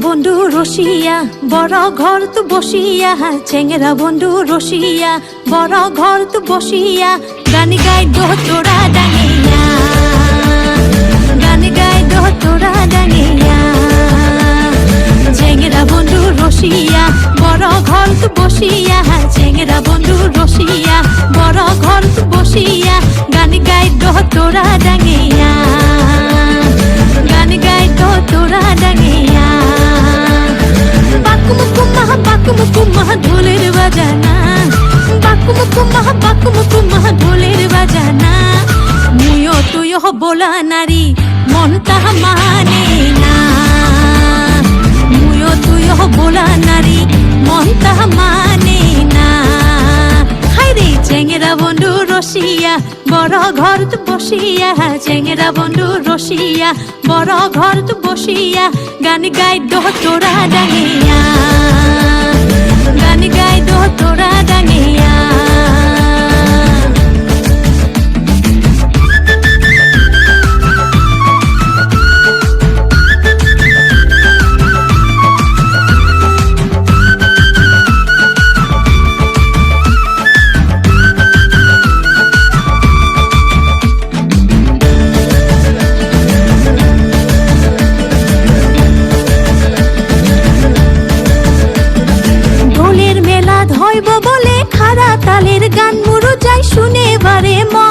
বন্ধু রসিয়া বড় ঘর তো বসিয়া, চেংরা বন্ধু রসিয়া বড় ঘর তো বসিয়া, গান গাই দো তোরা ডাঙিয়া, গান গাই দো তোরা ডাঙিয়া। চেংরা বন্ধু রসিয়া বড় ঘর তো বসিয়া, চেংরা বন্ধু রসিয়া বড় ঘর তো বসিয়া, গান গাই দো তোরা ডাঙিয়া, গান গাই দো তোরা ডাঙিয়া। বাকুমুকুমা ঢোলের বাজানা, বাকুমুকুমা ঢোলের বাজানা। মুয়ো তুয়ো বোলা নারী মন তাহা মানে না, মুয়ো তুয়ো বোলা নারী মন তাহা মানে না। হাইরে চেংরা বন্ধু রসিয়া বড় ঘর তো বসিয়া, চেংরা বন্ধু রসিয়া বড় ঘর তো বসিয়া, গান গাই দো তোরা ডাঙিয়া, গান গাই দো তোরা ডাঙিয়া। বলে খারা তালের গান মুরু যাই শুনে বারে মা।